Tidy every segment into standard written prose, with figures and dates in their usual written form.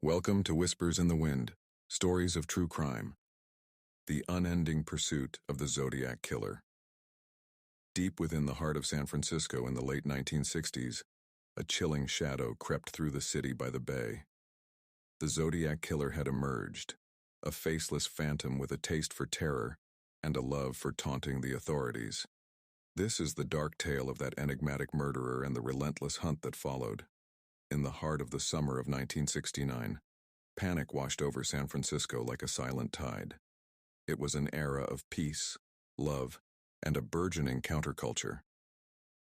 Welcome to Whispers in the Wind, stories of true crime. The unending pursuit of the Zodiac Killer. Deep within the heart of San Francisco in the late 1960s, a chilling shadow crept through the city by the bay. The Zodiac Killer had emerged, a faceless phantom with a taste for terror and a love for taunting the authorities. This is the dark tale of that enigmatic murderer and the relentless hunt that followed. In the heart of the summer of 1969, panic washed over San Francisco like a silent tide. It was an era of peace, love, and a burgeoning counterculture.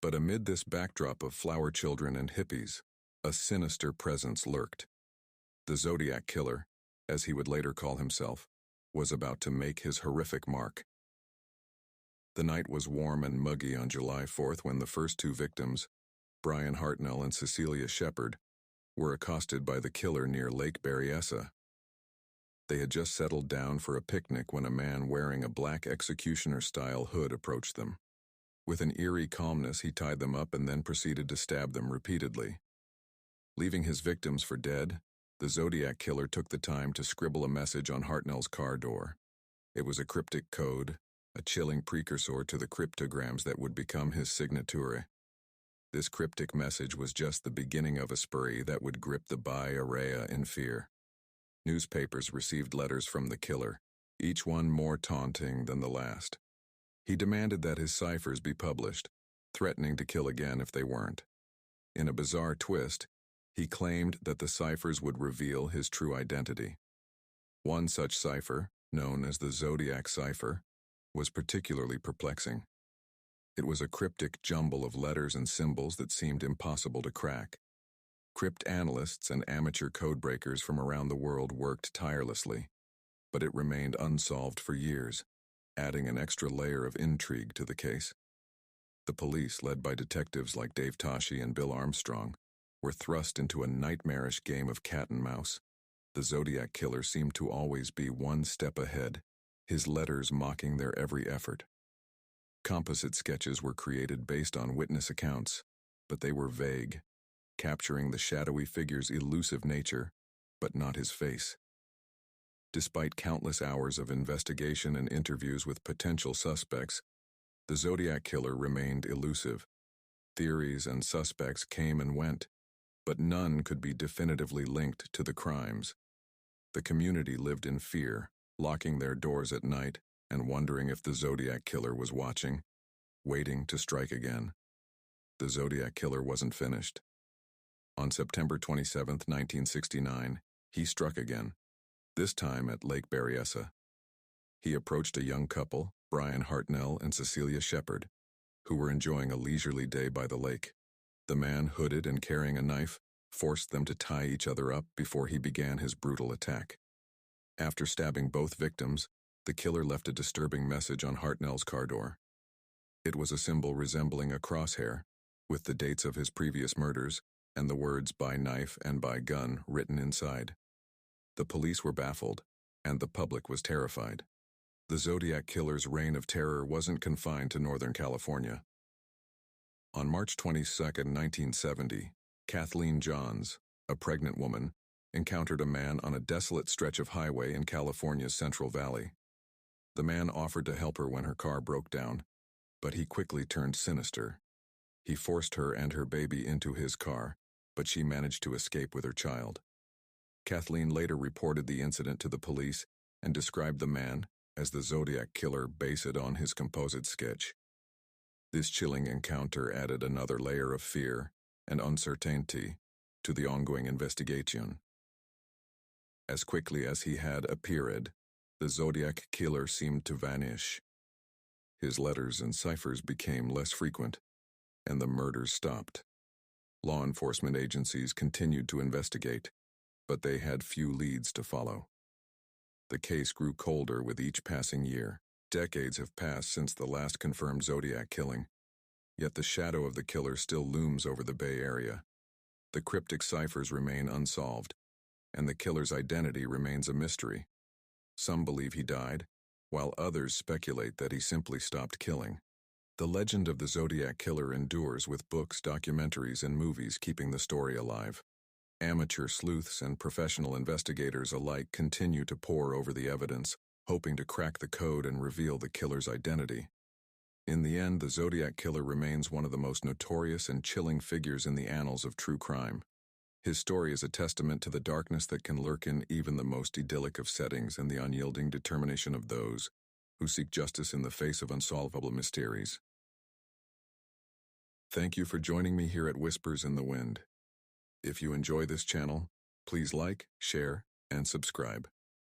But amid this backdrop of flower children and hippies, a sinister presence lurked. The Zodiac Killer, as he would later call himself, was about to make his horrific mark. The night was warm and muggy on July 4th when the first two victims, Brian Hartnell and Cecilia Shepard, were accosted by the killer near Lake Berryessa. They had just settled down for a picnic when a man wearing a black executioner-style hood approached them. With an eerie calmness, he tied them up and then proceeded to stab them repeatedly. Leaving his victims for dead, the Zodiac Killer took the time to scribble a message on Hartnell's car door. It was a cryptic code, a chilling precursor to the cryptograms that would become his signature. This cryptic message was just the beginning of a spree that would grip the Bay Area in fear. Newspapers received letters from the killer, each one more taunting than the last. He demanded that his ciphers be published, threatening to kill again if they weren't. In a bizarre twist, he claimed that the ciphers would reveal his true identity. One such cipher, known as the Zodiac cipher, was particularly perplexing. It was a cryptic jumble of letters and symbols that seemed impossible to crack. Crypt analysts and amateur codebreakers from around the world worked tirelessly, but it remained unsolved for years, adding an extra layer of intrigue to the case. The police, led by detectives like Dave Toschi and Bill Armstrong, were thrust into a nightmarish game of cat and mouse. The Zodiac Killer seemed to always be one step ahead, his letters mocking their every effort. Composite sketches were created based on witness accounts, but they were vague, capturing the shadowy figure's elusive nature, but not his face. Despite countless hours of investigation and interviews with potential suspects, the Zodiac Killer remained elusive. Theories and suspects came and went, but none could be definitively linked to the crimes. The community lived in fear, locking their doors at night and wondering if the Zodiac Killer was watching, waiting to strike again. The Zodiac Killer wasn't finished. On September 27, 1969, he struck again, this time at Lake Berryessa. He approached a young couple, Brian Hartnell and Cecilia Shepard, who were enjoying a leisurely day by the lake. The man, hooded and carrying a knife, forced them to tie each other up before he began his brutal attack. After stabbing both victims, the killer left a disturbing message on Hartnell's car door. It was a symbol resembling a crosshair, with the dates of his previous murders and the words "by knife" and "by gun" written inside. The police were baffled, and the public was terrified. The Zodiac Killer's reign of terror wasn't confined to Northern California. On March 22, 1970, Kathleen Johns, a pregnant woman, encountered a man on a desolate stretch of highway in California's Central Valley. The man offered to help her when her car broke down, but he quickly turned sinister. He forced her and her baby into his car, but she managed to escape with her child. Kathleen later reported the incident to the police and described the man as the Zodiac Killer based on his composite sketch. This chilling encounter added another layer of fear and uncertainty to the ongoing investigation. As quickly as he had appeared, the Zodiac Killer seemed to vanish. His letters and ciphers became less frequent, and the murders stopped. Law enforcement agencies continued to investigate, but they had few leads to follow. The case grew colder with each passing year. Decades have passed since the last confirmed Zodiac killing, yet the shadow of the killer still looms over the Bay Area. The cryptic ciphers remain unsolved, and the killer's identity remains a mystery. Some believe he died, while others speculate that he simply stopped killing. The legend of the Zodiac Killer endures with books, documentaries, and movies keeping the story alive. Amateur sleuths and professional investigators alike continue to pore over the evidence, hoping to crack the code and reveal the killer's identity. In the end, the Zodiac Killer remains one of the most notorious and chilling figures in the annals of true crime. His story is a testament to the darkness that can lurk in even the most idyllic of settings and the unyielding determination of those who seek justice in the face of unsolvable mysteries. Thank you for joining me here at Whispers in the Wind. If you enjoy this channel, please like, share, and subscribe.